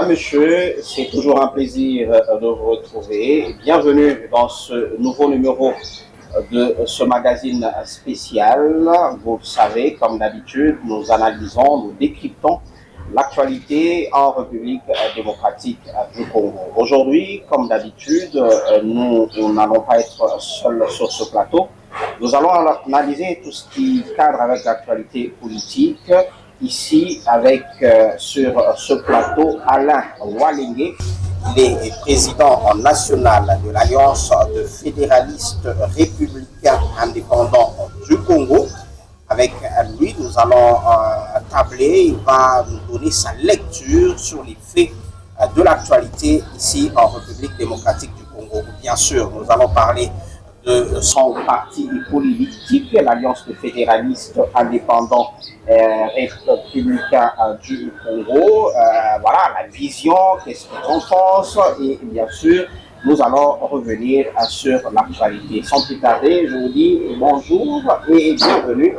monsieur, c'est toujours un plaisir de vous retrouver. Bienvenue dans ce nouveau numéro de ce magazine spécial. Vous le savez, comme d'habitude, nous analysons, nous décryptons l'actualité en République démocratique du Congo. Aujourd'hui, comme d'habitude, nous n'allons pas être seuls sur ce plateau. Nous allons analyser tout ce qui cadre avec l'actualité politique. Ici, avec sur ce plateau, Alain Walingue. Il est président national de l'Alliance de fédéralistes républicains indépendants du Congo. Avec lui, nous allons tabler, il va nous donner sa lecture sur les faits de l'actualité ici en République démocratique du Congo. Bien sûr, nous allons parler de son parti politique, l'Alliance de fédéralistes indépendants républicains du Congo. Voilà, la vision, qu'est-ce qu'ils en pensent, et bien sûr, nous allons revenir sur l'actualité. Sans plus tarder, je vous dis bonjour et bienvenue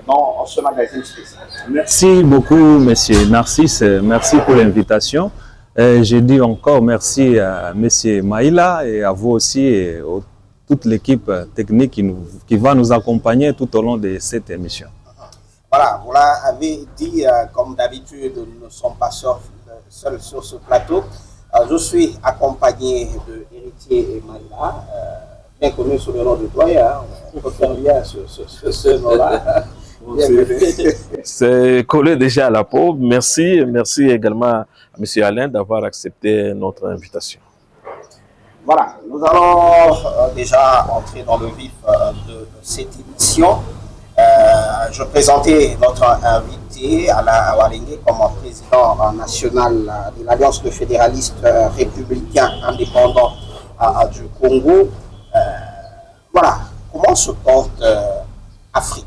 dans ce magazine spécial. Merci beaucoup, monsieur Narcisse. Merci pour l'invitation. Je dis encore merci à monsieur Maïla et à vous aussi et toute l'équipe technique qui va nous accompagner tout au long de cette émission. Voilà, vous l'avez dit, comme d'habitude, nous ne sommes pas seuls sur ce plateau. Je suis accompagné de Héritier Maïla, bien connu sous le nom de doyen. On peut faire bien ce nom-là. C'est collé déjà à la peau. Merci également à M. Alain d'avoir accepté notre invitation. Voilà, nous allons déjà entrer dans le vif de cette émission. Je présentais notre invité, Alain Walingue, comme président national de l'Alliance de fédéralistes républicains indépendants du Congo. Voilà, comment se porte Afrique,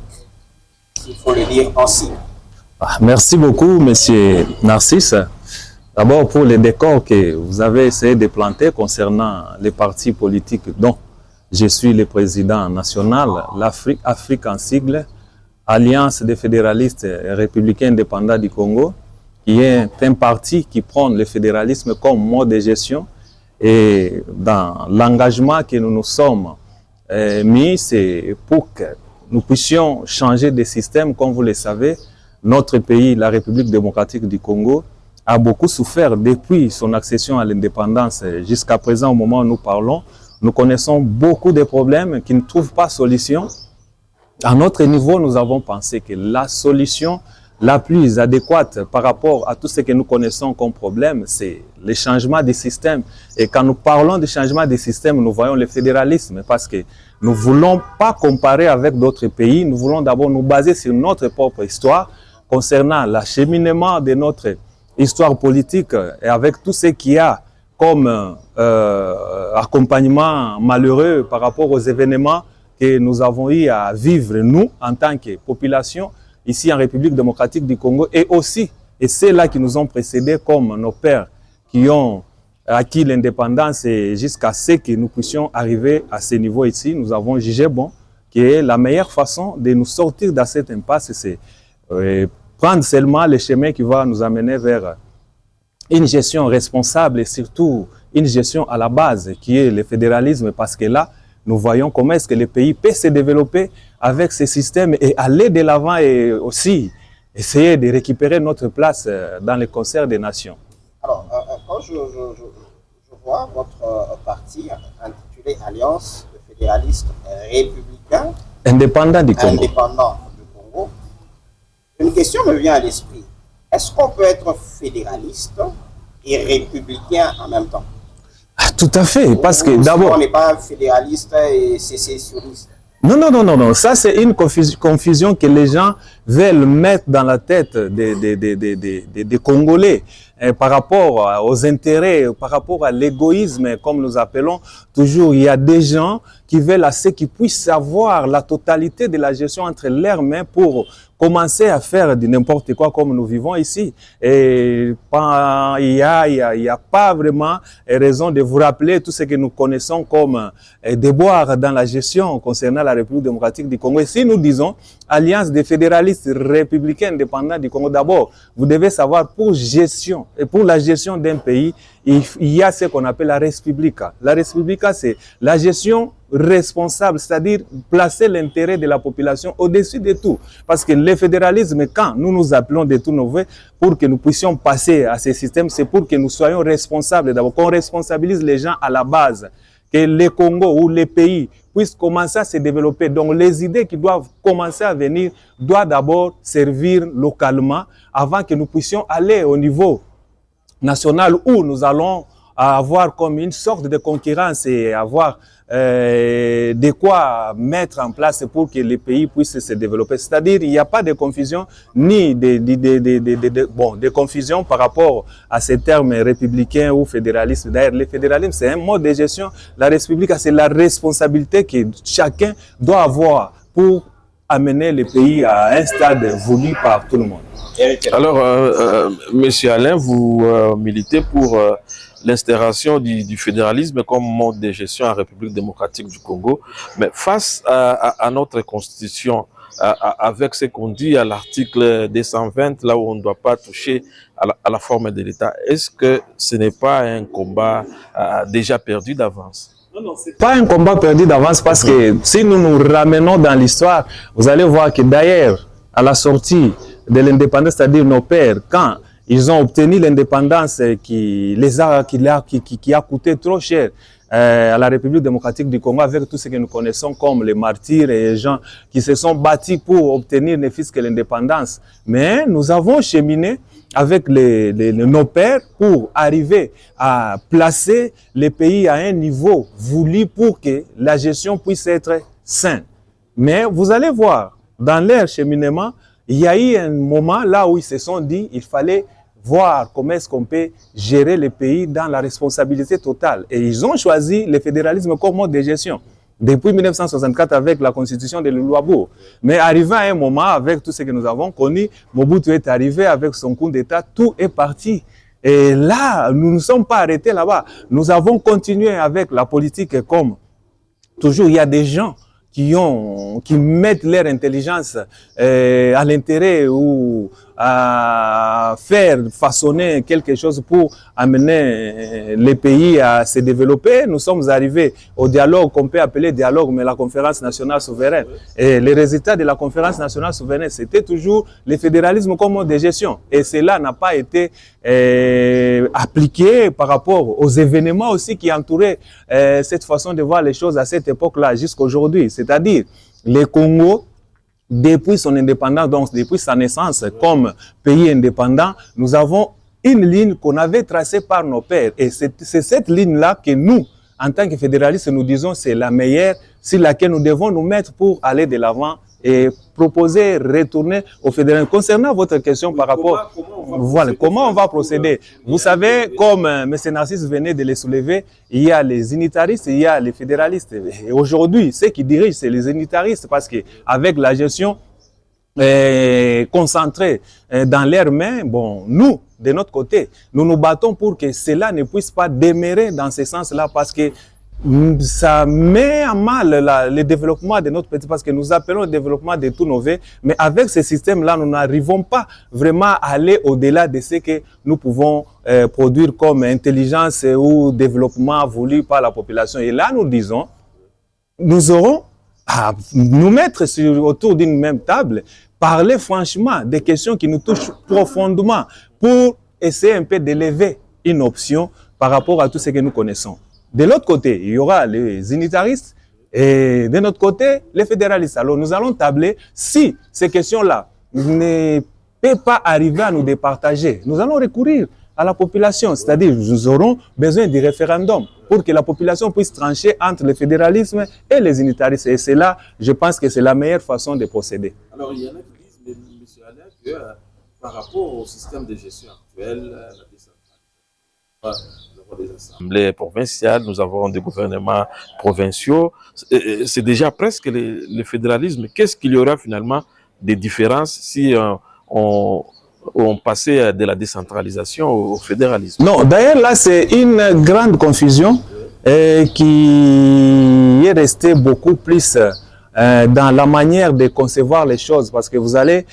s'il faut le dire ainsi? Merci beaucoup, monsieur Narcisse. D'abord, pour les décors que vous avez essayé de planter concernant les partis politiques dont je suis le président national, l'Afrique en sigle, Alliance des fédéralistes républicains indépendants du Congo, qui est un parti qui prend le fédéralisme comme mode de gestion. Et dans l'engagement que nous nous sommes mis, c'est pour que nous puissions changer de système. Comme vous le savez, notre pays, la République démocratique du Congo, a beaucoup souffert depuis son accession à l'indépendance jusqu'à présent, au moment où nous parlons. Nous connaissons beaucoup de problèmes qui ne trouvent pas solution. À notre niveau, nous avons pensé que la solution la plus adéquate par rapport à tout ce que nous connaissons comme problème, c'est le changement des systèmes. Et quand nous parlons de changement des systèmes, nous voyons le fédéralisme parce que nous ne voulons pas comparer avec d'autres pays. Nous voulons d'abord nous baser sur notre propre histoire concernant l'acheminement de notre histoire politique et avec tout ce qu'il y a comme accompagnement malheureux par rapport aux événements que nous avons eu à vivre, nous, en tant que population, ici en République démocratique du Congo, et aussi, et c'est là qui nous ont précédés comme nos pères qui ont acquis l'indépendance et jusqu'à ce que nous puissions arriver à ce niveau ici, nous avons jugé bon que la meilleure façon de nous sortir de cette impasse, c'est prendre seulement le chemin qui va nous amener vers une gestion responsable et surtout une gestion à la base qui est le fédéralisme, parce que là, nous voyons comment est-ce que le pays peut se développer avec ce système et aller de l'avant et aussi essayer de récupérer notre place dans le concert des nations. Alors, quand je vois votre parti intitulé Alliance de fédéralistes républicains indépendants du Congo. Une question me vient à l'esprit. Est-ce qu'on peut être fédéraliste et républicain en même temps? Tout à fait, parce que d'abord... On n'est pas fédéraliste et sécessionniste. Non. Ça, c'est une confusion que les gens veulent mettre dans la tête des Congolais par rapport aux intérêts, par rapport à l'égoïsme, comme nous appelons. Toujours, il y a des gens qui veulent à ce qu'ils puissent avoir la totalité de la gestion entre leurs mains pour commencer à faire de n'importe quoi comme nous vivons ici. Et il y a pas vraiment raison de vous rappeler tout ce que nous connaissons comme déboires dans la gestion concernant la République démocratique du Congo. Et si nous disons Alliance des fédéralistes républicains indépendants du Congo. D'abord, vous devez savoir, pour gestion et pour la gestion d'un pays, il y a ce qu'on appelle la res publica. La res publica, c'est la gestion responsable, c'est-à-dire placer l'intérêt de la population au-dessus de tout. Parce que le fédéralisme, quand nous nous appelons de tout nouveau, pour que nous puissions passer à ce système, c'est pour que nous soyons responsables. D'abord, qu'on responsabilise les gens à la base, que le Congo ou les pays puissent commencer à se développer. Donc, les idées qui doivent commencer à venir doivent d'abord servir localement avant que nous puissions aller au niveau national où nous allons avoir comme une sorte de concurrence et avoir de quoi mettre en place pour que les pays puissent se développer. C'est-à-dire, il n'y a pas de confusion ni de confusion par rapport à ces termes républicains ou fédéralistes. D'ailleurs, le fédéralisme, c'est un mode de gestion. La république, c'est la responsabilité que chacun doit avoir pour amener le pays à un stade voulu par tout le monde. Alors, Monsieur Alain, vous militez pour l'instauration du fédéralisme comme mode de gestion en République démocratique du Congo. Mais face à notre constitution, avec ce qu'on dit à l'article 220, là où on ne doit pas toucher à la forme de l'État, est-ce que ce n'est pas un combat déjà perdu d'avance? Non, c'est pas un combat perdu d'avance parce que si nous nous ramenons dans l'histoire, vous allez voir que d'ailleurs, à la sortie de l'indépendance, c'est-à-dire nos pères, quand ils ont obtenu l'indépendance qui a coûté trop cher à la République démocratique du Congo, avec tout ce que nous connaissons comme les martyrs et les gens qui se sont battus pour obtenir ne fût-ce que l'indépendance. Mais nous avons cheminé avec nos pères pour arriver à placer les pays à un niveau voulu pour que la gestion puisse être saine. Mais vous allez voir, dans leur cheminement, il y a eu un moment là où ils se sont dit qu'il fallait voir comment est-ce qu'on peut gérer le pays dans la responsabilité totale. Et ils ont choisi le fédéralisme comme mode de gestion. Depuis 1964 avec la constitution de Luabo. Mais arrivé à un moment, avec tout ce que nous avons connu, Mobutu est arrivé avec son coup d'État, tout est parti. Et là, nous ne sommes pas arrêtés là-bas. Nous avons continué avec la politique comme toujours. Il y a des gens qui mettent leur intelligence à l'intérêt ou à faire façonner quelque chose pour amener les pays à se développer. Nous sommes arrivés au dialogue qu'on peut appeler dialogue, mais la conférence nationale souveraine. Et les résultats de la conférence nationale souveraine, c'était toujours le fédéralisme comme mode de gestion. Et cela n'a pas été appliqué par rapport aux événements aussi qui entouraient cette façon de voir les choses à cette époque-là jusqu'à aujourd'hui. C'est-à-dire, le Congo, depuis son indépendance, donc depuis sa naissance comme pays indépendant, nous avons une ligne qu'on avait tracée par nos pères. Et c'est cette ligne-là que nous, en tant que fédéralistes, nous disons c'est la meilleure sur laquelle nous devons nous mettre pour aller de l'avant et proposer, retourner au fédéralisme. Concernant votre question par rapport... Comment on va procéder? Vous savez, comme M. Narcisse venait de le soulever, il y a les unitaristes et il y a les fédéralistes. Et aujourd'hui, ceux qui dirigent, c'est les unitaristes parce qu'avec la gestion concentrée dans leurs mains, bon, nous, de notre côté, nous nous battons pour que cela ne puisse pas demeurer dans ce sens-là parce que ça met à mal le développement de notre pays parce que nous appelons le développement de tous nos vies, mais avec ce système-là, nous n'arrivons pas vraiment à aller au-delà de ce que nous pouvons produire comme intelligence ou développement voulu par la population. Et là, nous disons, nous aurons à nous mettre autour d'une même table, parler franchement des questions qui nous touchent profondément pour essayer un peu d'élever une option par rapport à tout ce que nous connaissons. De l'autre côté, il y aura les unitaristes et de notre côté, les fédéralistes. Alors, nous allons tabler si ces questions-là ne peuvent pas arriver à nous départager. Nous allons recourir à la population, c'est-à-dire nous aurons besoin du référendum pour que la population puisse trancher entre le fédéralisme et les unitaristes. Et c'est là, je pense que c'est la meilleure façon de procéder. Alors, il y en a qui disent, M. Alain, que par rapport au système de gestion actuel, la décentralisation, des assemblées provinciales, nous avons des gouvernements provinciaux. C'est déjà presque le fédéralisme. Qu'est-ce qu'il y aura finalement des différences si on passait de la décentralisation au fédéralisme? Non, d'ailleurs là c'est une grande confusion qui est restée beaucoup plus dans la manière de concevoir les choses, parce que vous allez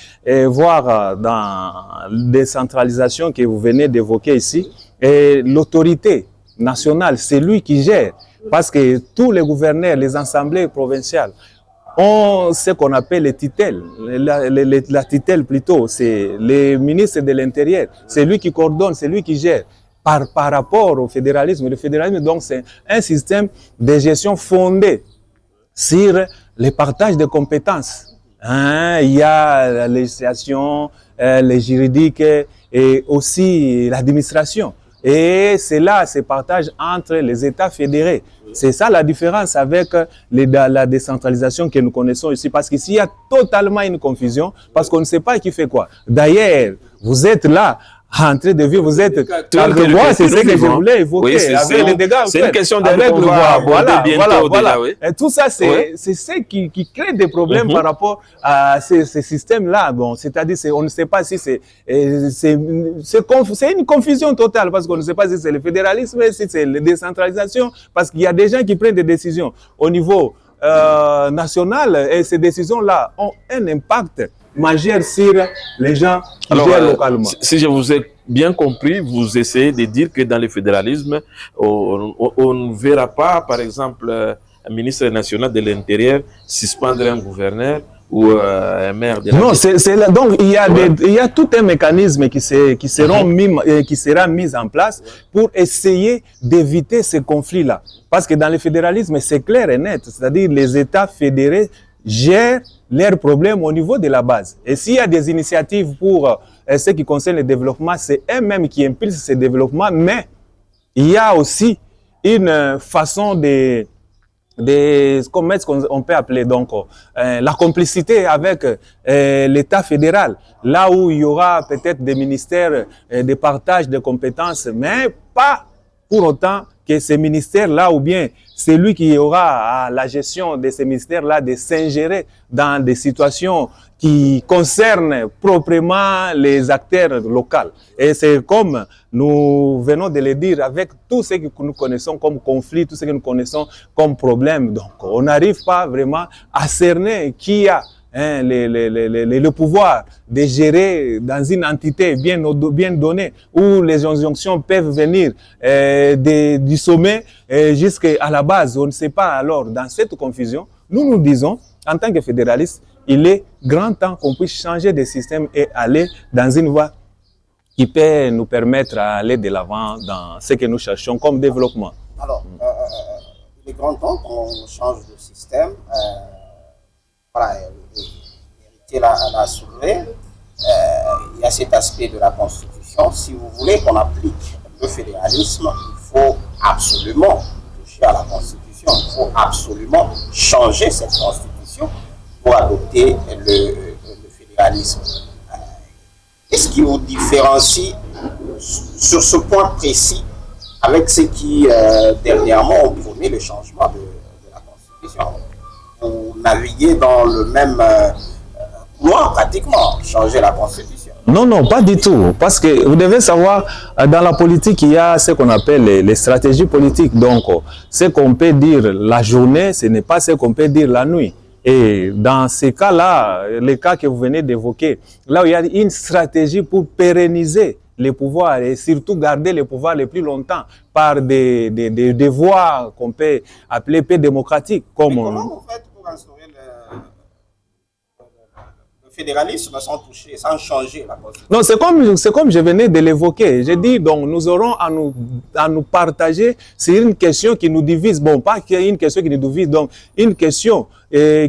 voir dans la décentralisation que vous venez d'évoquer ici, l'autorité nationale, c'est lui qui gère, parce que tous les gouverneurs, les assemblées provinciales ont ce qu'on appelle les titelles, la titelle plutôt, c'est les ministres de l'Intérieur, c'est lui qui coordonne, c'est lui qui gère. Par rapport au fédéralisme, le fédéralisme, donc, c'est un système de gestion fondé sur le partage de compétences. Il y a la législation, les juridiques et aussi l'administration. Et c'est là, ce partage entre les États fédérés. C'est ça la différence avec la décentralisation que nous connaissons ici. Parce qu'ici, il y a totalement une confusion, parce qu'on ne sait pas qui fait quoi. D'ailleurs, vous êtes là, en train de vivre, vous êtes c'est ce que je voulais évoquer. Oui, c'est une question d'aller pouvoir aborder bientôt. Voilà. Oui. Et tout ça, c'est ce qui crée des problèmes par rapport à ces systèmes-là. Bon, c'est-à-dire, on ne sait pas si c'est une confusion totale, parce qu'on ne sait pas si c'est le fédéralisme, si c'est la décentralisation, parce qu'il y a des gens qui prennent des décisions au niveau national, et ces décisions-là ont un impact majeur sur les gens qui gèrent localement. Si je vous ai bien compris, vous essayez de dire que dans le fédéralisme, on ne verra pas, par exemple, un ministre national de l'Intérieur suspendre un gouverneur ou un maire de la Non, donc il y a tout un mécanisme qui sera mis en place pour essayer d'éviter ces conflits-là. Parce que dans le fédéralisme, c'est clair et net, c'est-à-dire les États fédérés gèrent leurs problèmes au niveau de la base. Et s'il y a des initiatives pour ce qui concerne le développement, c'est eux-mêmes qui impulsent ce développement, mais il y a aussi une façon comment est-ce qu'on peut appeler donc la complicité avec l'État fédéral, là où il y aura peut-être des ministères de partage de compétences, mais pas pour autant que ces ministères-là, ou bien celui qui aura la gestion de ces ministères-là, de s'ingérer dans des situations qui concernent proprement les acteurs locaux. Et c'est comme nous venons de le dire, avec tout ce que nous connaissons comme conflit, tout ce que nous connaissons comme problème. Donc, on n'arrive pas vraiment à cerner qui a le pouvoir de gérer dans une entité bien donnée, où les injonctions peuvent venir du sommet jusqu'à la base. On ne sait pas. Alors, dans cette confusion, nous disons, en tant que fédéralistes, il est grand temps qu'on puisse changer de système et aller dans une voie qui peut nous permettre d'aller de l'avant dans ce que nous cherchons comme développement. Alors, il est grand temps qu'on change de système. Voilà, l'héritier l'a soulevé. Il y a cet aspect de la Constitution. Si vous voulez qu'on applique le fédéralisme, il faut absolument toucher à la Constitution. Il faut absolument changer cette Constitution pour adopter le fédéralisme. Qu'est-ce qui vous différencie sur ce point précis avec ceux qui, dernièrement, ont prôné le changement de la Constitution? Vous naviguez dans le même couloir, pratiquement, changer la Constitution. Non, pas du tout. Parce que vous devez savoir, dans la politique, il y a ce qu'on appelle les stratégies politiques. Donc, ce qu'on peut dire la journée, ce n'est pas ce qu'on peut dire la nuit. Et dans ces cas-là, les cas que vous venez d'évoquer, là où il y a une stratégie pour pérenniser les pouvoirs et surtout garder les pouvoirs le plus longtemps par des voies qu'on peut appeler peu démocratiques. Comment vous faites pour instaurer le fédéralisme sans toucher, sans changer la Constitution? Non, c'est comme je venais de l'évoquer. J'ai dit, donc, nous aurons à nous partager sur une question qui nous divise. Bon, pas une question qui nous divise, donc une question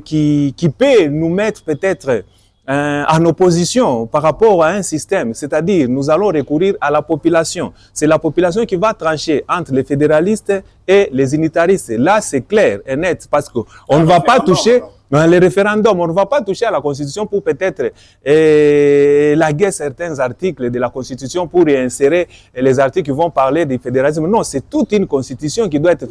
qui peut nous mettre peut-être en opposition par rapport à un système. C'est-à-dire, nous allons recourir à la population. C'est la population qui va trancher entre les fédéralistes et les unitaristes. Là, c'est clair et net parce qu'on ne va pas toucher... Les référendums, on ne va pas toucher à la Constitution pour peut-être élaguer certains articles de la Constitution pour y insérer les articles qui vont parler du fédéralisme. Non, c'est toute une Constitution qui doit être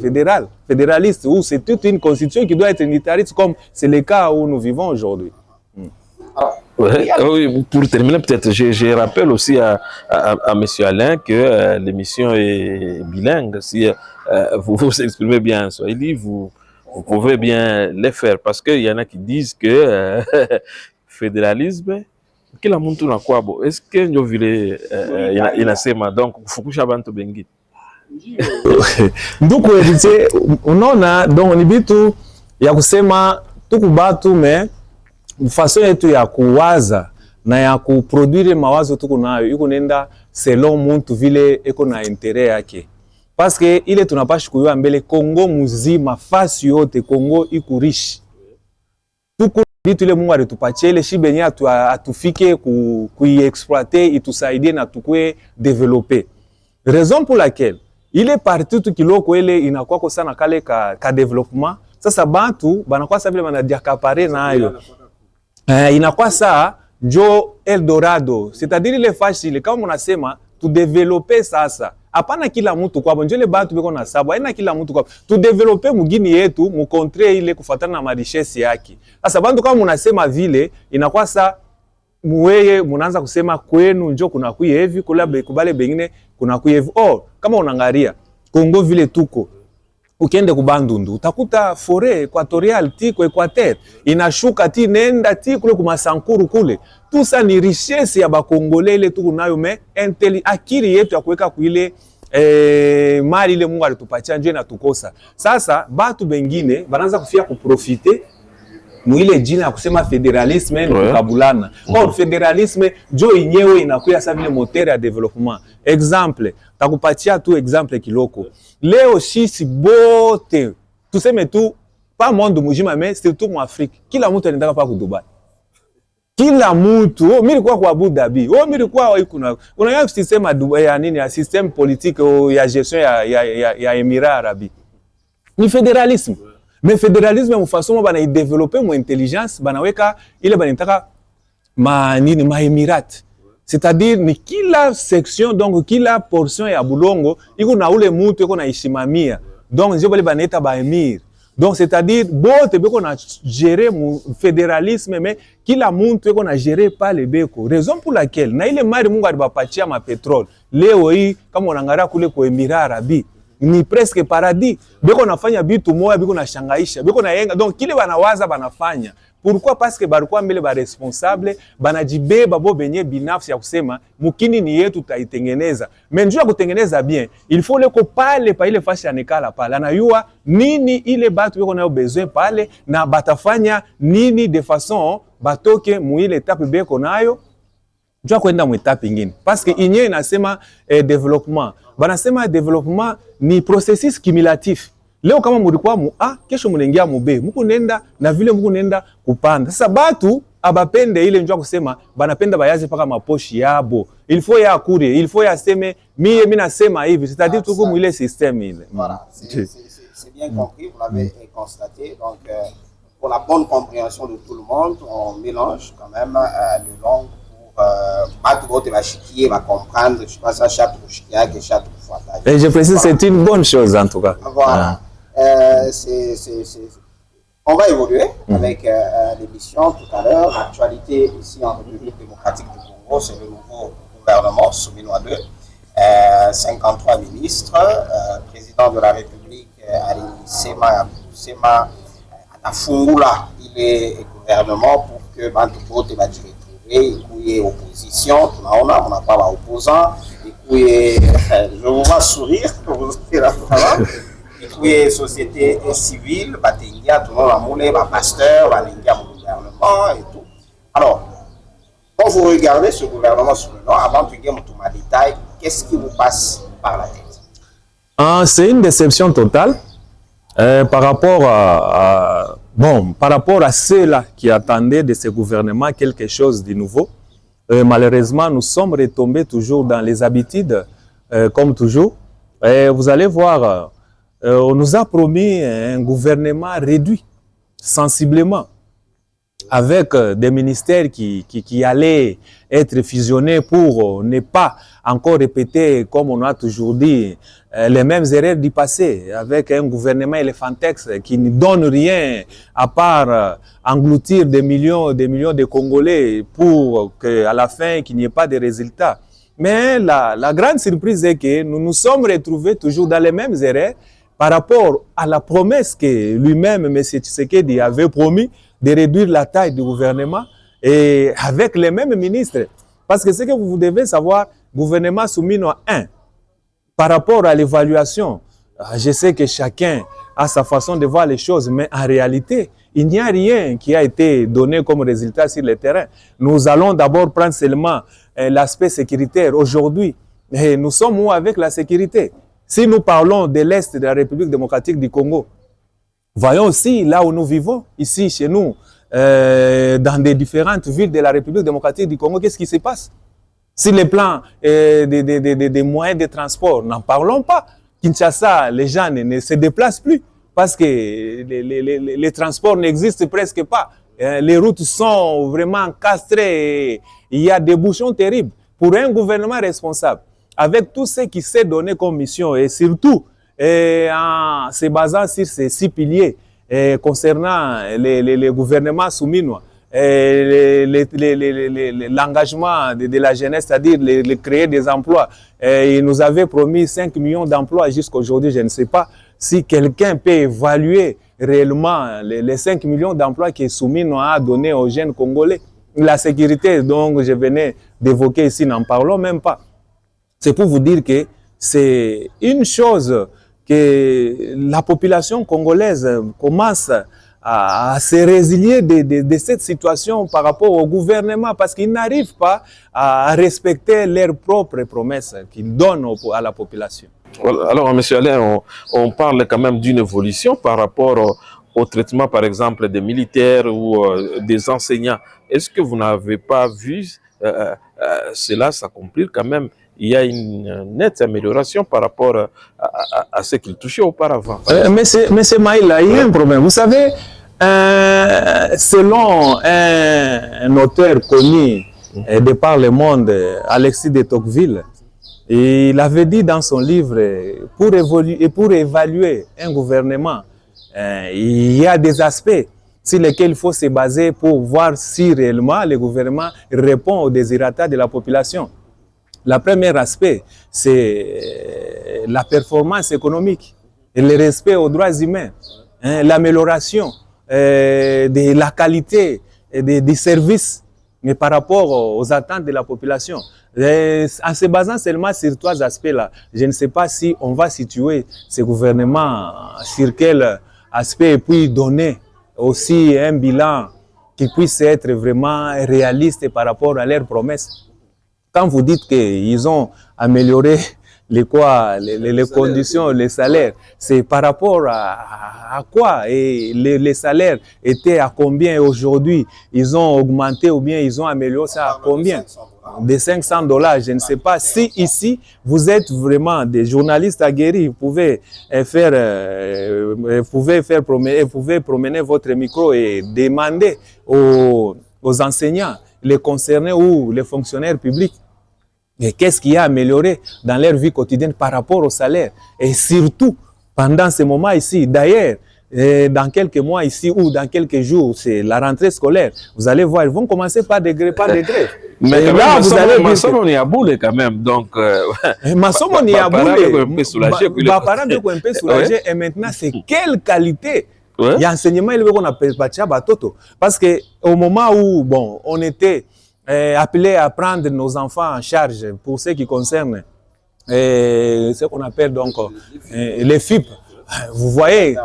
fédéraliste, ou c'est toute une Constitution qui doit être unitariste, comme c'est le cas où nous vivons aujourd'hui. Oui, pour terminer, peut-être, je rappelle aussi à M. Alain que l'émission est bilingue. Si vous vous exprimez bien en Swahili, vous vous pouvez bien les faire. Parce qu'il y en a qui disent que fédéralisme, kila muntu na kwabo. Est-ce que ndio vile inasema donc kufukusha bantu bengi? Nduku edite unaona donc ni bitu ya kusema tuku batu me façon yetu ya kuwaza na ya kuproduire mawazo tuku nayo iko nenda selon muntu vile eko na intérêt yake. Parce que ile tunapashi kuyua mbele Kongo muzima fasi yote Kongo iko riche. Tuku bitu ile Mungu alitupatia ile shibe yenye atufike kuiexploiter itusaidie na tukue développer. Raison pour laquelle ile parti tu kiloko ile inakuwa kwa sana kale ka development. Sasa bantu banakuwa sa vile banadiakapare nayo. Inakuwa saa jo Eldorado, c'est-à-dire ile fasi kama unasema tu développer sasa. Hapana kila mtu kwa bonjo ile bantu biko na sababu. Haina kila mtu kwa tu développer mugini yetu, mu contrer ile kufuatana na richesse yake. Sasa bantu kama unasema vile inakuwa saa muweye munaanza kusema kwenu njo kuna kuye hivi kula kubale bengine kuna kuye hivi. Kama unangaria Kongo vile tuko ukiende kubandundu utakuta forêt équatoriale tiko Equateur inashuka ti nenda ti kule kumasankuru kule. Tout ça ni richesse ya bakongole ile tuko nayo me akili yetu ya kuweka kuile mali ile Mungu alitupatia nje na tukosa. Sasa batu bengine banaanza kufia kuprofiter muile jina ya kusema federalisme ni kukabulana. Federalisme jo inyewe inakuya sa vile moteur ya development. Exemple, takupatia tu exemple kiloko. Leo sisi bote, tuseme tu, pa monde mujima mais surtout mu Afrique. Kila mtu anataka pa ku Dubai. Kila mtu, mimi kwa kwa Abu Dhabi. Mimi kwa kuna unaona system ya Dubai ya nini ya system politique ya gestion ya Émirats Arabes. Ni federalisme. Mais fédéralisme mu façon bana i développer mu intelligence banaweka ile banataka ma émirat. C'est-à-dire ni kila section donc kila portion ya bulongo iko na ule mutu iko na ishimamia. Donc ndio bale baneta ba émir. Donc c'est-à-dire bote beko na gérer mu fédéralisme mais kila muntu iko na gérer pas le beko. Raison pour laquelle na ile mari Mungu alibapatia ma pétrole. Leo hii kama unangara kule kwa Émirats Arabes ni presque paradis. Beko nafanya bitu moya beko na shangaisha, beko na yenga. Donc kile banawaza banafanya. Pourquoi? Parce que barikuwa mbele ba responsable, banajibeba bo benye binafsi ya kusema mukini ni yetu taitengeneza. Mais njua kutengeneza bien, il faut leko pale pa ile fashi anekala pale. Anayua nini ile batu beko nayo besoin pale na batafanya nini de façon batoke mu ile etape beko nayo. Njua kwenda mu etape ingine. Parce que inye inasema développement. Banasema développement ni processus cumulatif. Leo kama mulikuwa mu A, kesho munaingia mu B. Muko nenda na vile muko nenda kupanda. Sasa batu abapende ile njua kusema banapenda bayaze paka maposhi yabo. Il faut ya kurie, il faut ya seme mimi nasema hivi. C'est-à-dire tuko mu ile système ile. Voilà, c'est bien compris, vous l'avez constaté. Donc pour la bonne compréhension de tout le monde, on mélange quand même le langue batu bote bashikie va comprendre, je sais pas ça chaque chikia que chaque fois. Et je précise c'est une bonne chose en tout cas. Voilà. On va évoluer avec l'émission tout à l'heure. L'actualité ici en République démocratique du Congo, c'est le nouveau gouvernement Souminois 2, 53 ministres, président de la République Ali Sema Atafungula, il est gouvernement pour que Bantu Bote va dire et opposition, on n'a pas opposant, et je vous vois sourire pour vous dire la parole. Et puis société civile, Batengia, tout le monde a moulé, pasteur, Batengia, mon gouvernement et tout. Alors, quand vous regardez ce gouvernement sur le nom, avant de dire tout ma détail, qu'est-ce qui vous passe par la tête? C'est une déception totale par rapport par rapport à ceux-là qui attendaient de ce gouvernement quelque chose de nouveau. Malheureusement, nous sommes retombés toujours dans les habitudes, comme toujours. Vous allez voir, on nous a promis un gouvernement réduit, sensiblement, avec des ministères qui allaient être fusionnés pour ne pas encore répéter, comme on a toujours dit, les mêmes erreurs du passé, avec un gouvernement éléphantex qui ne donne rien à part engloutir des millions de Congolais pour qu'à la fin, qu'il n'y ait pas de résultats. Mais la grande surprise est que nous nous sommes retrouvés toujours dans les mêmes erreurs par rapport à la promesse que lui-même, M. Tshisekedi, avait promis de réduire la taille du gouvernement et avec les mêmes ministres. Parce que ce que vous devez savoir, gouvernement Soumino 1, par rapport à l'évaluation, je sais que chacun a sa façon de voir les choses, mais en réalité, il n'y a rien qui a été donné comme résultat sur le terrain. Nous allons d'abord prendre seulement l'aspect sécuritaire. Aujourd'hui, nous sommes où avec la sécurité? Si nous parlons de l'Est de la République démocratique du Congo, voyons aussi là où nous vivons, ici chez nous, dans des différentes villes de la République démocratique du Congo, qu'est-ce qui se passe? Sur le plan des moyens de transport, n'en parlons pas. Kinshasa, les gens ne se déplacent plus parce que les transports n'existent presque pas. Les routes sont vraiment castrées et il y a des bouchons terribles. Pour un gouvernement responsable, avec tout ce qui s'est donné comme mission et surtout en se basant sur ces 6 piliers concernant les gouvernements souminois, l'engagement de la jeunesse, c'est-à-dire créer des emplois. Il nous avait promis 5 millions d'emplois jusqu'à aujourd'hui. Je ne sais pas si quelqu'un peut évaluer réellement les 5 millions d'emplois que Soumino a donné aux jeunes Congolais. La sécurité dont je venais d'évoquer ici, n'en parlons même pas. C'est pour vous dire que c'est une chose que la population congolaise commence à se résilier de cette situation par rapport au gouvernement parce qu'ils n'arrivent pas à respecter leurs propres promesses qu'ils donnent à la population. Alors, M. Alain, on parle quand même d'une évolution par rapport au traitement, par exemple, des militaires ou des enseignants. Est-ce que vous n'avez pas vu cela s'accomplir quand même? Il y a une nette amélioration par rapport à ce qu'il touchait auparavant. Monsieur Maïla, il y a un problème. Vous savez, selon un auteur connu de par le monde, Alexis de Tocqueville, il avait dit dans son livre, pour évaluer un gouvernement, il y a des aspects sur lesquels il faut se baser pour voir si réellement le gouvernement répond aux désirata de la population. Le premier aspect, c'est la performance économique, et le respect aux droits humains, l'amélioration de la qualité des services mais par rapport aux attentes de la population. En se basant seulement sur 3 aspects-là, je ne sais pas si on va situer ce gouvernement sur quel aspect et puis donner aussi un bilan qui puisse être vraiment réaliste par rapport à leurs promesses. Quand vous dites qu'ils ont amélioré les conditions, les salaires, c'est par rapport à quoi? Et les salaires étaient à combien aujourd'hui? Ils ont augmenté ou bien ils ont amélioré ça à combien? De $500. Je ne sais pas si ici vous êtes vraiment des journalistes aguerris, vous pouvez promener votre micro et demander aux enseignants, les concernés ou les fonctionnaires publics, et qu'est-ce qui a amélioré dans leur vie quotidienne par rapport au salaire. Et surtout, pendant ce moment ici, d'ailleurs, dans quelques mois ici ou dans quelques jours, c'est la rentrée scolaire. Vous allez voir, ils vont commencer par degré par degré. Mais quand là, vous allez dire on est à boule quand même. Donc, Massom, on est à boule. Parents de un peu soulagé. Et maintenant, c'est quelle qualité? Il y a enseignement élevé qu'on appelle Batoto. Parce que au moment où, bon, on était appelés à prendre nos enfants en charge pour ce qui concerne ce qu'on appelle donc les FIP. Vous voyez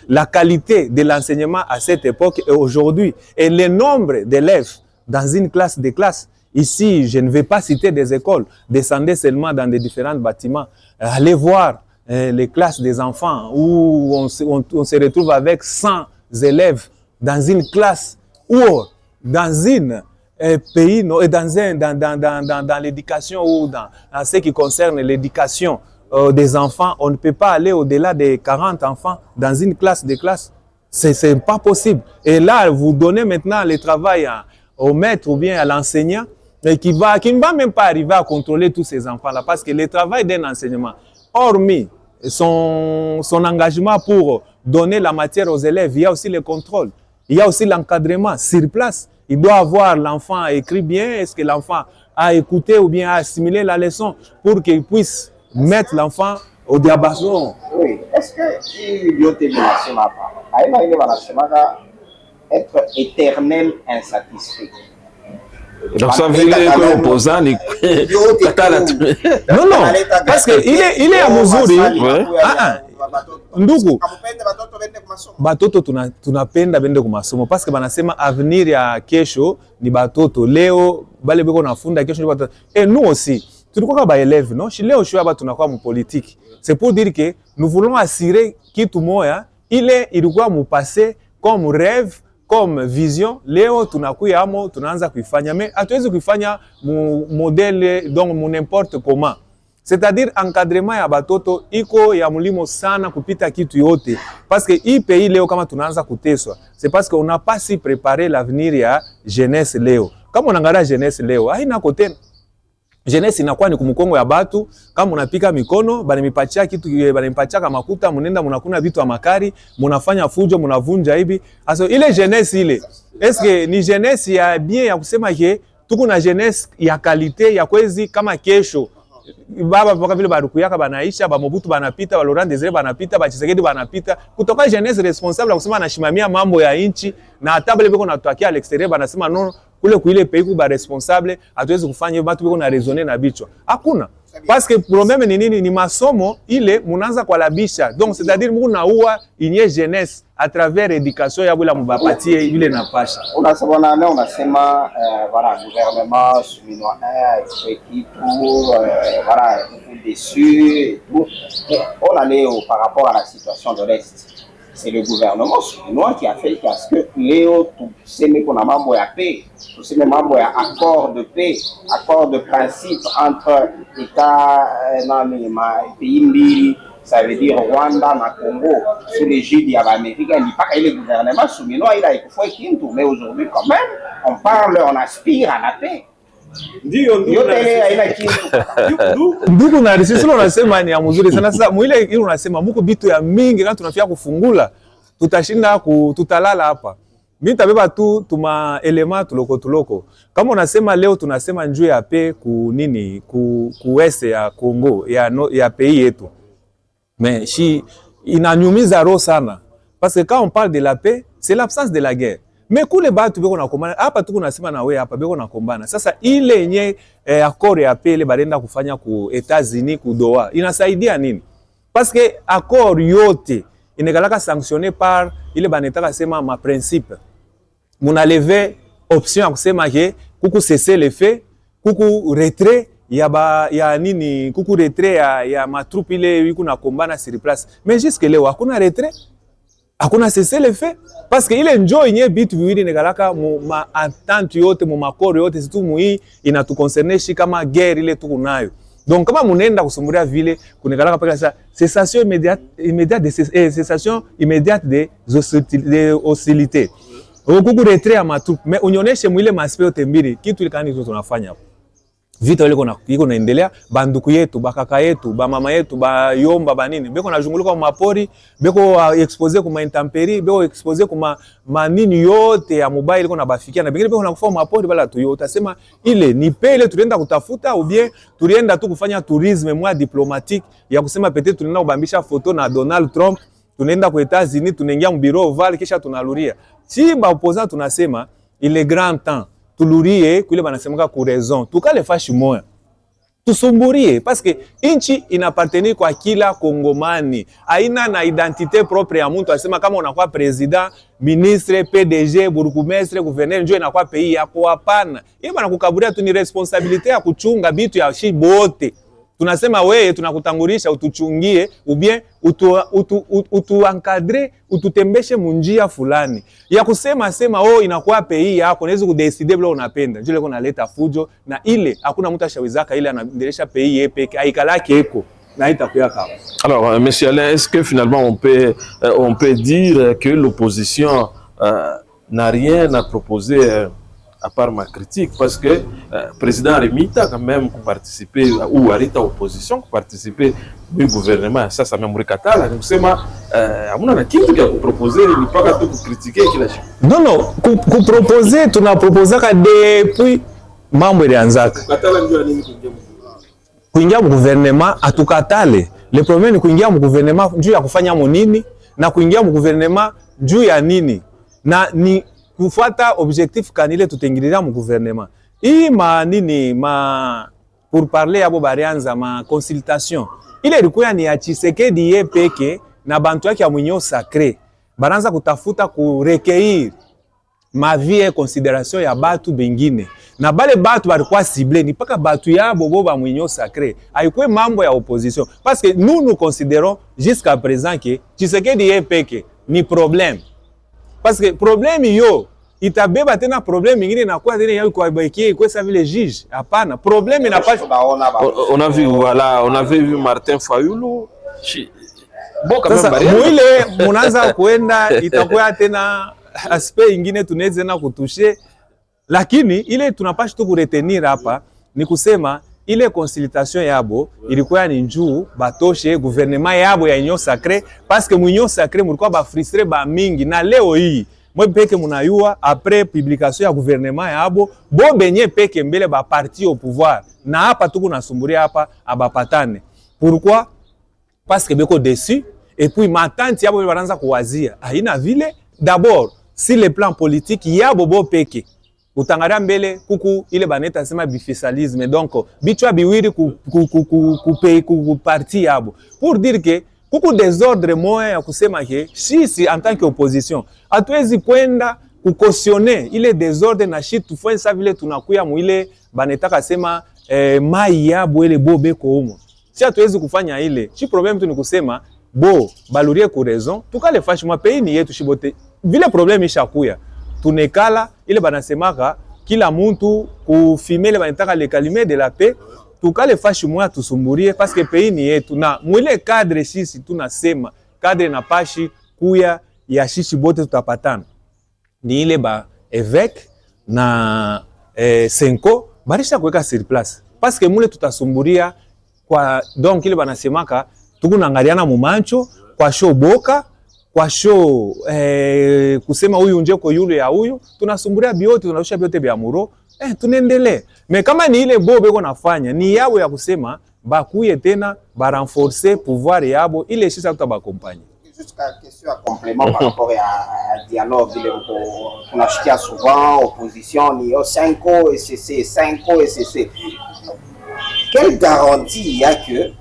la qualité de l'enseignement à cette époque et aujourd'hui et le nombre d'élèves dans une classe de classe. Ici, je ne vais pas citer des écoles, descendez seulement dans des différents bâtiments, allez voir les classes des enfants où on se retrouve avec 100 élèves dans une classe ou dans une pays, dans l'éducation ou dans ce qui concerne l'éducation des enfants, on ne peut pas aller au-delà de 40 enfants dans une classe de classe. C'est pas possible. Et là, vous donnez maintenant le travail au maître ou bien à l'enseignant qui ne va même pas arriver à contrôler tous ces enfants-là parce que le travail d'un enseignement, hormis son engagement pour donner la matière aux élèves, il y a aussi le contrôle, il y a aussi l'encadrement sur place. Il doit avoir l'enfant écrit bien, est-ce que l'enfant a écouté ou bien a assimilé la leçon pour qu'il puisse mettre l'enfant au diapason. Oui, est-ce que il y a des être éternel insatisfait? Donc ça veut dire que l'opposant non, parce que il est à Muzuri. Ndugu batoto tunapenda bende kwa masomo parce que banasema avenir ya kesho ni batoto. Leo bale beko nafunda kesho ni batoto. Et nous aussi tulikuwa ba élèves non, leo shua ba tunakuwa mu politique. C'est pour dire que nous voulons assurer kitu moya ile ilikuwa mu passé comme rêve, comme vision. Leo tunakuya amo tunaanza kuifanya, mais hatuwezi kuifanya mu modèle donc mu n'importe comment. C'est-à-dire encadrement ya batoto iko ya mulimo sana kupita kitu yote, parce que hii pays leo kama tunaanza kuteswa c'est parce qu'on n'a pas si préparé l'avenir ya jeunesse leo. Kama unaangalia jeunesse leo haina kote, jeunesse inakuwa ni kumkongo ya batu. Kama unapika mikono banimipatia kitu, banimipatia kama makuta, munenda munakuna vitu wa makari, munafanya fujo, munavunja hivi. Aso ile jeunesse ile est-ce que ni jeunesse ya bien ya kusema ke tuko na jeunesse ya qualité ya kwezi kama kesho baba paka vile barukuyaka banaisha ba Mobutu banapita, ba Laurent Désiré banapita, ba Tshisekedi banapita, kutoka jeunesse responsable ya kusema anashimamia mambo ya inchi, na hata bale beko natwakia à l'extérieur banasema non kule kuile pays ku ba responsable hatuwezi kufanya hivyo, watu beko na raisonner na bichwa hakuna. Parce que problème ni nini? Ni masomo ile munaanza kwa labisha. Donc c'est-à-dire mungu naua inye jeunesse à travers éducation ya bula mubapatie ile na pasha. Unasema voilà gouvernement chinois fait tout voilà déçu et tout. On allait par rapport à la situation de l'Est. C'est le gouvernement chinois qui a fait que Léo tout ces qu'on a mambo ya paix, tout ces mambo ya accord de paix, accord de principe entre États dans les pays, ça veut dire Rwanda, na Congo, sous l'égide de l'Amérique. Il n'y a pas que le gouvernement chinois, il a fait Kintu, mais aujourd'hui quand même, on parle, on aspire à la paix. Ndugu na risisi unasema ni ya mzuri sana. Sasa mwile ile unasema muko bitu ya mingi kama tunafia kufungula tutashinda tutalala hapa. Mimi nitabeba tu tuma elema tuloko. Kama unasema leo tunasema njoo ya paix ku nini ku wese ya Congo ya pays yetu. Mais inanyumiza roho sana parce que quand on parle de la paix, c'est l'absence de la guerre. Mais kule batu beko na kombana hapa tuko nasema na wewe hapa beko na kombana. Sasa ile yenye accord ya paix ile barenda kufanya ku États-Unis ku Doha inasaidia nini? Parce que accord yote inekalaka sanctionné par ile banetaka sema ma principe. Muna lever option ya kusema ke kuku cesser les faits, kuku retrait ya nini, kuku retrait ya matroupe ile yuko na kombana sur place. Mais jusque leo hakuna retrait. Hakuna cesser les faits parce que ile njoo yenye bitu viwili negalaka ma entente yote mu makoro yote situ mui inatukoncerner shi kama guerre ile tuko nayo. Donc kama munenda kusumburia vile kunegalaka paka sa cessation immédiate des hostilités. Okuku retrait ya matroupe, mais unioneshe mwile maspeo tembili kitu ile kani tunafanya hapo. Vita ile iko naendelea, banduku yetu, bakaka yetu, ba mama yetu, ba yomba banini, beko najunguluka kwa mapori, beko expose kwa intempérie, beko expose kwa manini yote ya mobile iko na bafikia na bengine beko nakufa mapori bala tu yote. Utasema ile ni pele tulienda kutafuta ou bien tulienda tu kufanya tourisme mwa diplomatique ya kusema peut-être tunaenda kubambisha photo na Donald Trump, tunaenda kwa États-Unis, tunaingia mu bureau Oval kisha tunaluria. Si ba opposant tunasema il est grand temps tulurie kule banasemaka ku raison tukale fashi moya tusumburie parce que inchi inapartenir kwa kila Kongomani, haina na identité propre ya mtu. Asema kama unakuwa president, ministre, PDG, burgomestre, gouverneur njoo inakuwa pays yako, hapana. Yeye banakukaburia tu ni responsabilité ya kuchunga bitu ya shi bote. Tunasema wewe tunakutangulisha utuchungie ou bien encadrer ututembeshe munjia fulani ya kusema inakuwa pays yako, unaweza kudecide bila unapenda njoo leko naleta fujo na ile hakuna mtu ashawizaka ile anaendelesha pays yepeke aikalake eko na itakuya kama. Alors monsieur Alain, est-ce que finalement on peut dire que l'opposition n'a rien à proposer à part ma critique, parce que président Remita quand même participer ou Arita opposition participer du gouvernement, ça même Katala donc c'est ma amuna na kitu ya proposer ni paka tu critiquer kila kitu. Non ku proposer tuna proposer ka depuis mambo ilianzaka. Katala ndio nini kuingia mu gouvernement atukatale. Le problème ni kuingia mu gouvernement juu ya kufanya nini na kuingia mu gouvernement juu ya nini na ni kufuata objectif kanile tutengilia mu gouvernement. Hii pour parler abo barianza ma consultation ile ilikuwa ni ya Tshisekedi ye peke na bantu yake ya Union Sacrée baranza kutafuta kurecueillir ma vie et considération ya batu bengine na bale batu balikuwa ciblé ni paka batu ya bobo ba Union Sacrée haikuwa mambo ya opposition parce que nous considérons jusqu'à présent que Tshisekedi ye peke ni problème parce que problème yo itabeba tena problème ingine na kwa tena yao kwa baki kwa ça vile juge hapana problème n'a pas on a vu voilà on avait vu Martin Fayulu bon quand même mwile munaanza kuenda itakuwa tena aspect ingine tunaweza na kutushe lakini ile tunapaswa tu kuretenir hapa ni kusema ile consultation yabo ilikuwa ni njuu batoshe gouvernement yabo ya Union Sacrée parce que Union Sacrée mulikuwa ba frustré ba mingi na leo hii mwe peke munayua après publication ya gouvernement yabo bo benye peke mbele ba parti au pouvoir na hapa tuko nasumburia hapa abapatane pourquoi parce que beko déçu et puis matante yabo banaanza kuwazia haina vile d'abord si le plan politique yabo bo peke utangaria mbele kuku ile baneta sema bifisalisme donc bichwa biwiri ku parti yabo pour dire que kuku désordre moya ya kusema ke sisi en tant que opposition hatuwezi kwenda kukautionner ile désordre na shit tufanye sa vile tunakuya mwile banetaka sema mai yabo ile bo beko humo si hatuwezi kufanya ile chi problème tu ni kusema bo balurie ku raison tukale fashi mwa pays ni yetu shibote vile problème ishakuya tunekala ile banasemaka kila muntu kufimele banataka le calumet de la paix tukale fashi mwa tusumburie parce que pays ni yetu na mwile cadre sisi tunasema cadre na pashi kuya ya shishi bote tutapatana ni ile ba évêque na Senko barisha kuweka sur place parce que mule tutasumburia kwa donc ile banasemaka tukunangaliana mumancho kwa show boka kwa show kusema huyu njeko yule ya huyu tunasumburia biote tunarusha biote bya muro tunaendelee me kama ni ile bobe beko nafanya ni yabo ya kusema bakuye tena ba renforcer pouvoir yabo ile sisi tutabakompanya jusqu'à question à complément par rapport à dialogue on a souvent opposition ni 5 ans et CC quelle garantie il y a que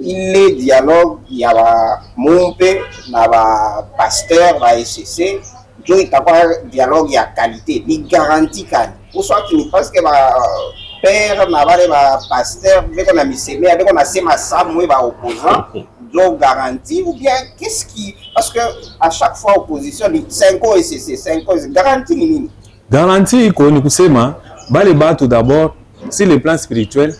les dialogues il y a Mompe na ba pasteur ba SCC jo itakuwa dialogue ya qualité ni garantie kani soit ni parce que ba père na ba pasteur beko na miseme beko na sema samwe ba opposant jo garantie ou bien qu'est-ce qui parce que à chaque fois opposition ni 5 ans SCC 5 ans garantie ni nini garantie iko ni kusema bale batu d'abord si le plan spirituel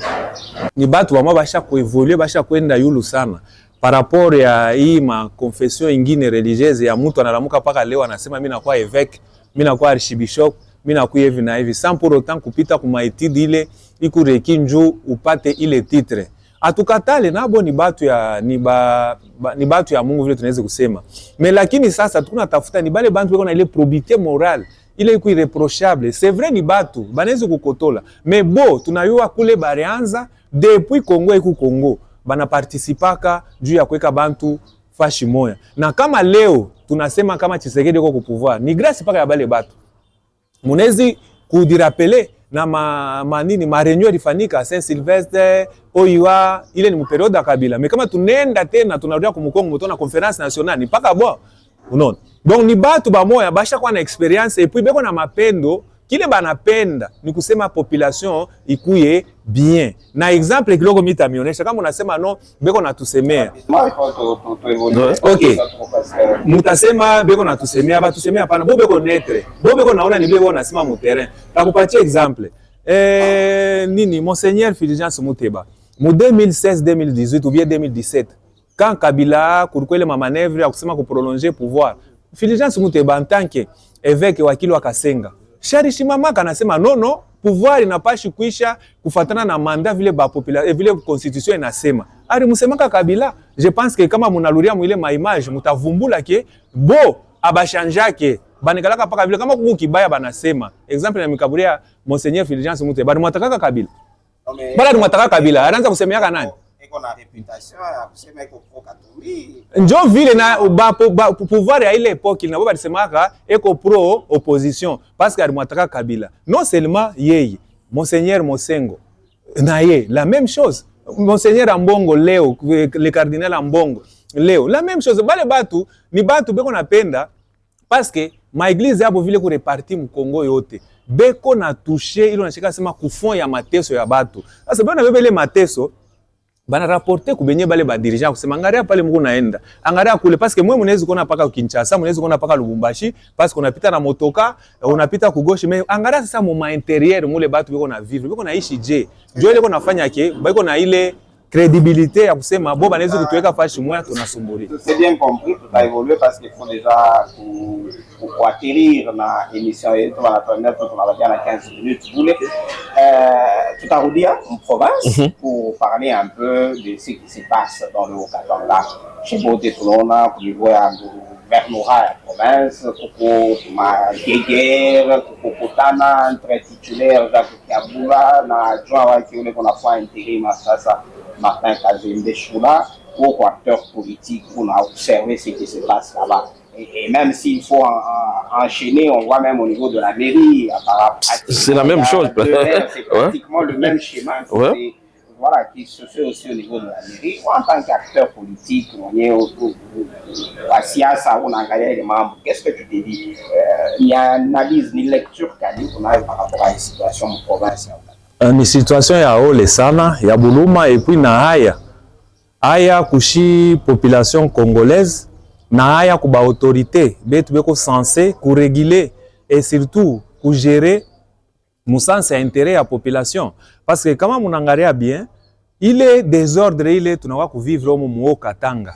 ni batu wama basha kuevolue basha kwenda yulu sana par rapport ya hii ma confession ingine religieuse ya mtu analamuka paka leo anasema mimi nakuwa évêque mimi nakuwa archbishop mimi nakuwa hivi na hivi sans pour autant kupita kuma étude ile ikureki njoo upate ile titre atukatale nabo ni batu ya ni batu ya Mungu vile tunaweza kusema mais lakini sasa tunatafuta ni bale bantu wako na ile probité morale ile iko irreprochable c'est vrai ni batu banaweza kukotola mais bo tunayua kule barianza depuis Congo iko Congo bana participaka juu ya kuweka bantu fashi moya na kama leo tunasema kama Tshisekedi yuko pouvoir ni grâce paka ya bale batu munezi kudirapele na manini ma réunion ilifanyika Saint-Sylvestre Oiwa ile ni periode ya Kabila mais kama tunenda tena tunarudia kumkongo mtona conference nationale ni paka bo unaona donc ni batu ba moya basha kwa na experience et puis beko na mapendo kile banapenda ni kusema population ikuye bien na exemple kidogo mitamionesha kama unasema no beko na tusemea okay mutasema beko na tusemea ba tusemea hapana bo beko netre bo beko naona ni beko nasema mu terrain takupatia exemple nini monseigneur Fulgence Muteba mu 2016 2018 ou bien 2017 quand Kabila kulikuwa ile manœuvre ya kusema kuprolonger pouvoir Fulgence Muteba en tant que évêque wa Kilo Kasenga Sharishimamaka anasema no pouvoir inapashi kuisha kufatana na mandat vile ba population vile constitution inasema ari musemaka Kabila je pense que kama munaluria mwile ma image mutavumbula ke bo abashanjake banekalaka paka vile kama kuku kibaya banasema exemple na mikaburia monseigneur Fulgence Muteba bali mwatakaka Kabila bala mwataka Kabila anaanza kusemeaka nani eko na réputation ya kusema eko pro Katumbi. Njo vile na pouvoir ya ile époque na baba semaka eko pro opposition parce que alimwataka Kabila. Non seulement yeye, Monseigneur Mosengo na ye la même chose. Monseigneur Ambongo leo, le cardinal Ambongo leo, la même chose. Bale batu ni batu beko napenda parce que ma église yabo vile ku reparti mu Congo yote. Beko na toucher ilo nashika sema kufon ya mateso ya batu. Sasa bana bebele mateso bana rapporter kubenye bale ba dirigeant kusema angaria pale mko naenda. Angaria kule parce que mwe mnaweza kuona paka Kinshasa, mnaweza kuona paka Lubumbashi parce que unapita na motoka, unapita ku gauche mais angaria sasa mu ma intérieur mule batu beko na vivre, beko naishi je. Ndio ile nafanya ke beko na ile crédibilité ya kusema bo banaweza kutuweka fashi moya tunasumburi. C'est bien compris, tout a évolué parce qu'il faut déjà pour atterrir na émission yetu wanatuambia tunabakia na 15 minutes bule. Tutarudia en province pour parler un peu de ce qui se passe dans le Haut-Katanga. Chez Bote tunaona kulivua gouvernorat ya province, kuko magegere, kuko kutana entre titulaire Jacques Kabula na adjoint wake ule kuna kwa intérim sasa Martin Kazembe Choula, pour acteurs politiques, pour observer ce qui se passe là-bas. Et même s'il faut enchaîner, on voit même au niveau de la mairie, c'est la même chose. C'est pratiquement le même schéma voilà, qui se fait aussi au niveau de la mairie. En tant qu'acteur politique, on est au Siasa, on a gagné les membres. Qu'est-ce que tu te dis? Il y a une analyse, une lecture qu'a dit qu'on a par rapport à la situation provinciale. Ni situation ya ole sana ya buluma et puis na haya kushi population congolaise na haya kuba autorité betu beko censé ku réguler et surtout ku gérer musanse ya intérêt ya population parce que kama munangaria bien il est désordre ile tunawa ku vivre au mu Katanga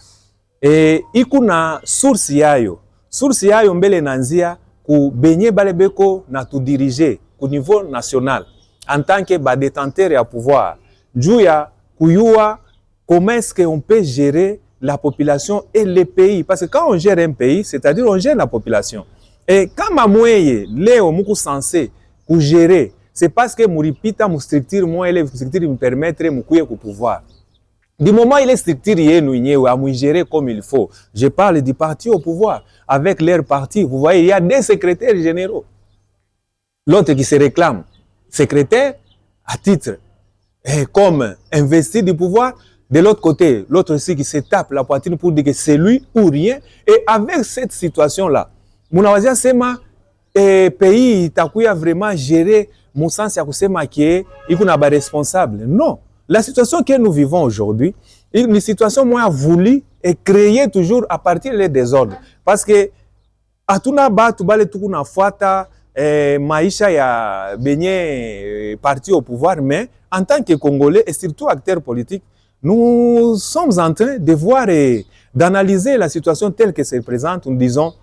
et ikuna source yayo mbele nanzia ku benye bale beko na tu diriger ku niveau national en tant que détenteur à pouvoir. Djouya, Kouyoua, comment est-ce qu'on peut gérer la population et le pays? Parce que quand on gère un pays, c'est-à-dire on gère la population. Et quand Mamouye, Léo, Moukou censé, pour gérer, c'est parce que Mouripita, mou structure, moi, les structures me permettent de mouiller au pouvoir. Du moment il est structure, à mou gérer comme il faut. Je parle du parti au pouvoir. Avec leur parti, vous voyez, il y a des secrétaires généraux. L'autre qui se réclame secrétaire à titre comme investi du pouvoir, de l'autre côté, l'autre aussi qui se tape la poitrine pour dire que c'est lui ou rien. Et avec cette situation-là, Mounawazia Sema, pays takuya vraiment géré mon sens ya kusema qui il n'a pas responsable. Non, la situation que nous vivons aujourd'hui, une situation moins voulue et créée toujours à partir des désordres. Parce que atuna ba tubale tukuna fuata maisha ya benye parti au pouvoir, mais en tant que Congolais et surtout acteurs politiques, nous sommes en train de voir et d'analyser la situation telle que se présente. Nous disons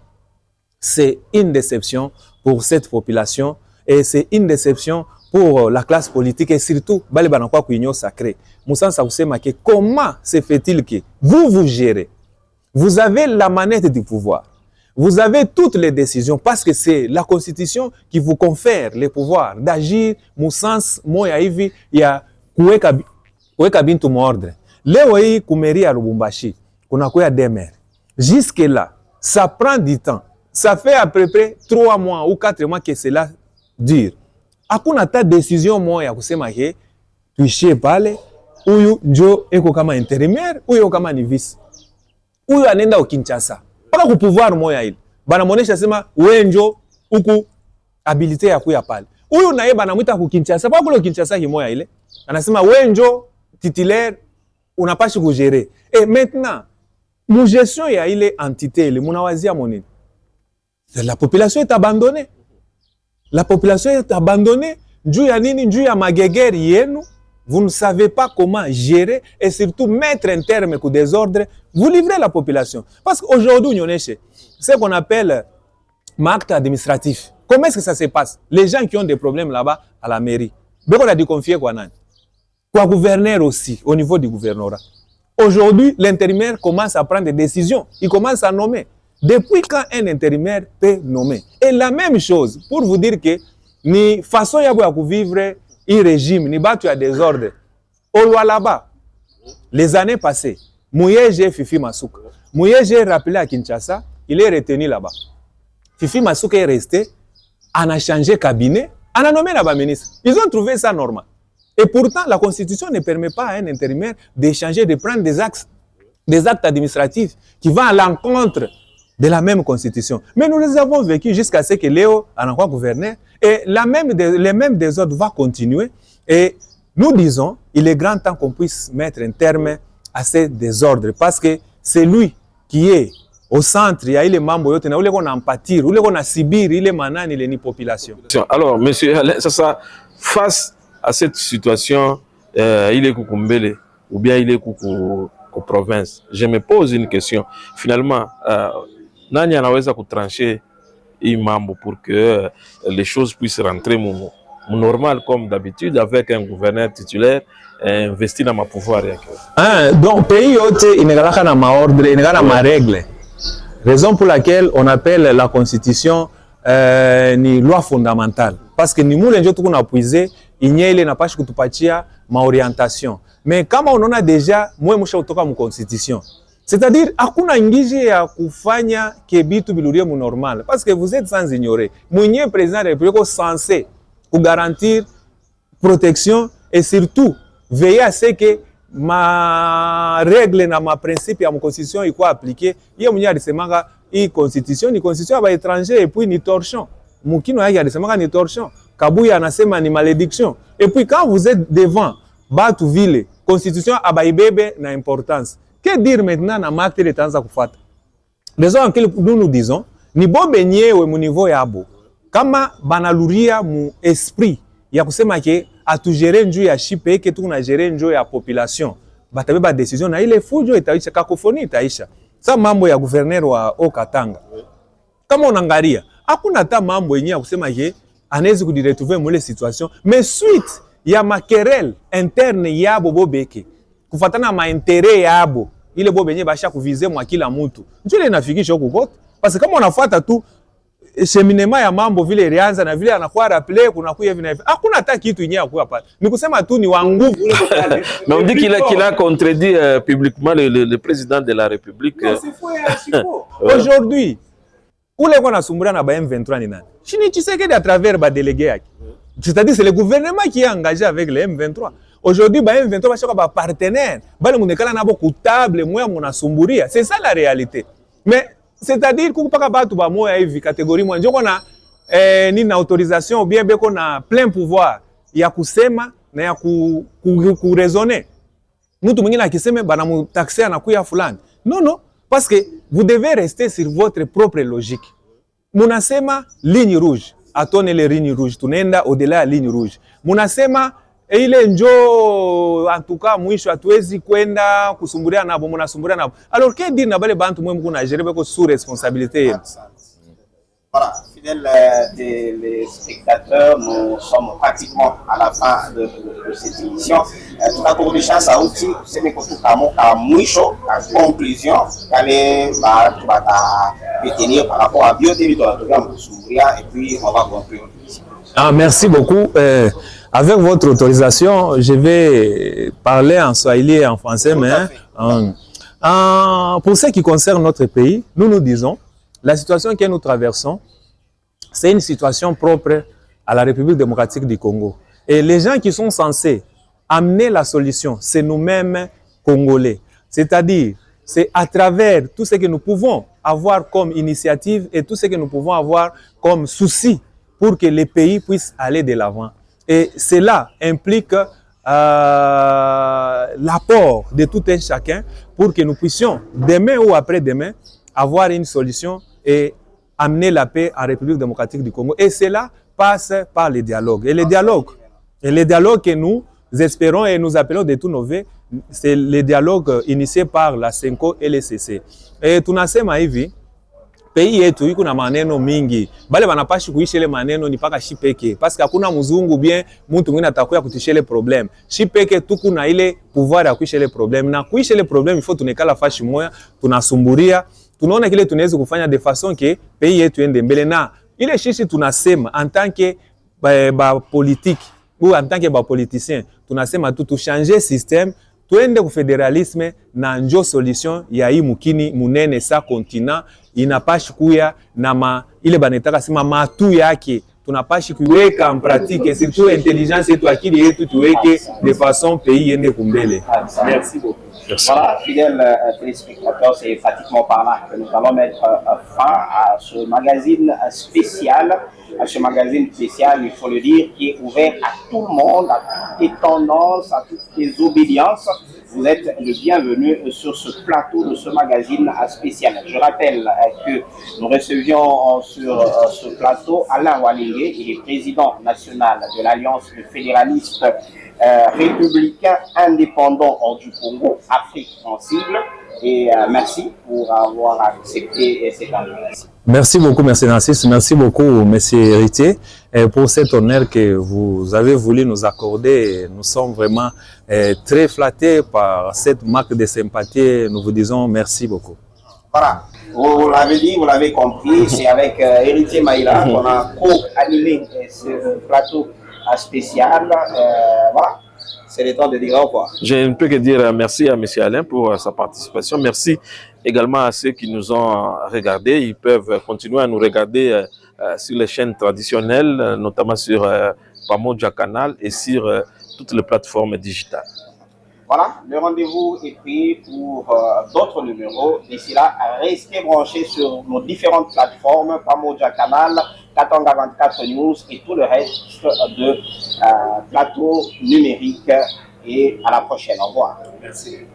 c'est une déception pour cette population et c'est une déception pour la classe politique et surtout bale banakwa kuinyo sacré. Musansa kusema que comment se fait-il que vous gérez, vous avez la manette du pouvoir, vous avez toutes les décisions parce que c'est la constitution qui vous confère le pouvoir d'agir musans moya hivi ya kuweka bintu mordre. Leo hii kumeri ya Lubumbashi kuna kuya demer. Jusque là, ça prend du temps. Ça fait à peu près 3 mois ou 4 mois que cela dure. Hakuna ta décision moya kusema ke tuishie pale huyu njo eko kama intérimaire, huyu kama ni vice. Huyu anenda Kinshasa. Paka ku pouvoir moya ile. Bana monesha sema wenjo huku habilité ya kuya pale. Huyu naye bana mwita ku Kinshasa. Paka kule Kinshasa himoya ile. Anasema wenjo titulaire unapashi kugérer. Et maintenant, mon gestion ya ile entité ile munawazia monini. La population est abandonnée. La population est abandonnée. Njou ya nini, njou ya magegeri yenu. Vous ne savez pas comment gérer et surtout mettre un terme au désordre. Vous livrez la population. Parce qu'aujourd'hui, c'est ce qu'on appelle acte administratif. Comment est-ce que ça se passe? Les gens qui ont des problèmes là-bas à la mairie. On a dû confier quoi nan? Quoi gouverneur aussi, au niveau du gouvernorat. Aujourd'hui, l'intérimaire commence à prendre des décisions. Il commence à nommer. Depuis quand un intérimaire peut nommer? Et la même chose, pour vous dire que ni façon ya vivre un régime, ni batu ya désordre. Au loi là-bas, Les années passées, Mouyeje Fifi Masuka. Mouyeje est rappelé à Kinshasa, il est retenu là-bas. Fifi Masuka est resté, on a changé cabinet, on a nommé là-bas ministre. Ils ont trouvé ça normal. Et pourtant, la Constitution ne permet pas à un intérimaire d'échanger, de prendre des actes administratifs qui vont à l'encontre de la même Constitution. Mais nous les avons vécus jusqu'à ce que Léo en encore gouverneur. Et les mêmes désordres vont continuer. Et nous disons, il est grand temps qu'on puisse mettre un terme à ces désordres. Parce que c'est lui qui est au centre. Il y a les membres, il y a les gens en pâtir, il y a les gens en Sibir, il y a les manans, il y a les populations. Alors, monsieur, ça, face à cette situation, il est Kukumbele ou bien il est Kuku province. Je me pose une question. Finalement, nani anaweza kutrancher hii mambo pour que les choses puissent rentrer normal comme d'habitude avec un gouverneur titulaire investi dans ma pouvoir. Donc pays yote inagalaka na maordre, inagala ma règle. Raison pour laquelle on appelle la constitution ni loi fondamentale. Parce que ni mule njo tukuna puiser inyele na pashi kutupatia ma orientation. Mais kama unaona deja mwe musha utoka mu constitution. C'est-à-dire hakuna ngije ya kufanya ke bitu bilurie mu normal parce que vous êtes sans ignorer. Mwenye président de la République est censé pour garantir protection et surtout veiller à ce que ma règle na ma principe ya ma constitution iko appliqué. Yeye mwenye alisemanga hii constitution ni constitution ba étranger et puis ni torchon. Mukino yake alisemanga ni torchon. Kabuya anasema ni malédiction. Et puis quand vous êtes devant Batu vile constitution abaibebe na importance. Que dire maintenant na makte de tanza kufata? Raison en laquelle nous disons ni bobe nyewe mu niveau yabo. Kama banaluria mu esprit ya kusema ke atugere njuu ya shipe ke tukuna gere njuu ya population. Batabeba decision na ile fujo itaisha, kakofoni itaisha. Sa mambo ya gouverneur wa Okatanga. Kama unangalia, hakuna hata mambo yenye ya kusema ke anaweza kudiretrouver mu ile situation, mais suite ya makerel interne yabo bobeke kufatana ma intérêt yabo ile bobenye basha kuvize mwa kila mtu njoo inafikisha huko kote parce que kama unafuata tu cheminement ya mambo vile ilianza na vile anakuwa rappeler kuna kuya hivi na hivi hakuna hata kitu yenyewe hakuwa pale ni kusema tu ni wa nguvu. Mais on dit qu'il a contredit publiquement le président de la République. Non, c'est faux. Aujourd'hui ule kwa nasumbulia na ba M23 ni nani? Chini Tshisekedi à travers ba délégué yake. C'est-à-dire c'est le gouvernement qui est engagé avec les M23. Aujourd'hui, ba M23 va chercher ba partenaire, ba le munekala na bo kutable moya munasumburia. C'est ça la réalité. Mais c'est-à-dire kupaka batu ba moya hivi catégorie moja njoko na ni na autorisation ou bien beko na plein pouvoir ya kusema na ya ku raisonner. Mtu mwingine akisema bana mutaxer na kuya fulani. Non, parce que vous devez rester sur votre propre logique. Munasema ligne rouge. Atone les lignes rouges, tunaenda au-delà ya ligne rouge. Munasema ile njo en tout cas mwisho hatuwezi kwenda kusumburia nabo, munasumburia nabo. Alors que dire na bale bantu mwe mko na gérer beko sous responsabilité. Voilà, fidèles des spectateurs, nous sommes pratiquement à la fin de cette émission. Tout à coup, déjà, ça aussi, c'est que tout à la conclusion, qu'allez tenir par rapport à Biotélé, et puis on va conclure. Ah, merci beaucoup. Avec votre autorisation, je vais parler en swahili et en français, mais pour ce qui concerne notre pays, nous disons la situation que nous traversons, c'est une situation propre à la République démocratique du Congo. Et les gens qui sont censés amener la solution, c'est nous-mêmes Congolais. C'est-à-dire, c'est à travers tout ce que nous pouvons avoir comme initiative et tout ce que nous pouvons avoir comme souci pour que les pays puissent aller de l'avant. Et cela implique l'apport de tout un chacun pour que nous puissions, demain ou après-demain, avoir une solution et amener la paix en République démocratique du Congo. Et cela passe par le dialogue. Et le dialogue que nous espérons et nous appelons de tous nos vœux, c'est le dialogue initié par la Senko et le CC. Et tunasema hivi, pays yetu iko na maneno mingi. Bale banapashi kuishi ile maneno ni paka shi peke. Parce que hakuna mzungu bien mtu mwingine atakuya kutisha ile problem. Shi peke tuku na ile pouvoir ya kuishi ile problem. Na kuishi ile problem il faut tunekala fashi moya, tunasumburia. Tunaona kile tunaweza kufanya de façon que pays yetu ende mbele na ile shishi tunasema en tant que ba politique ou en tant que ba politicien tunasema tu changer système Tuende ku federalisme na njo solution ya hii mukini munene sa continent inapashi kuya na ile banetaka sema matu yake tunapashi kuweka en pratique surtout intelligence yetu akili yetu tuweke de façon pays yende kumbele. Merci beaucoup. Voilà, fidèles téléspectateurs, c'est pratiquement par là que nous allons mettre fin à ce magazine spécial. À ce magazine spécial, il faut le dire, qui est ouvert à tout le monde, à toutes les tendances, à toutes les obédiences. Vous êtes le bienvenu sur ce plateau de ce magazine spécial. Je rappelle que nous recevions sur ce plateau Alain Walingue, il est président national de l'Alliance fédéraliste républicain indépendant du Congo, Afrique sensible. Et merci pour avoir accepté cette invitation. Merci beaucoup, merci Narcisse. Merci beaucoup, monsieur Héritier, pour cet honneur que vous avez voulu nous accorder. Nous sommes vraiment très flattés par cette marque de sympathie. Nous vous disons merci beaucoup. Voilà, vous l'avez dit, vous l'avez compris, c'est avec Héritier Maïla qu'on a co-animé ce plateau spécial. Voilà. C'est le temps de dire au revoir. Je ne peux que dire merci à M. Alain pour sa participation. Merci également à ceux qui nous ont regardés. Ils peuvent continuer à nous regarder sur les chaînes traditionnelles, notamment sur Pamoja Canal et sur toutes les plateformes digitales. Voilà, le rendez-vous est pris pour d'autres numéros. D'ici là, restez branchés sur nos différentes plateformes, Pamoja Canal, Katanga 24 News et tout le reste de plateaux numériques. Et à la prochaine. Au revoir. Merci.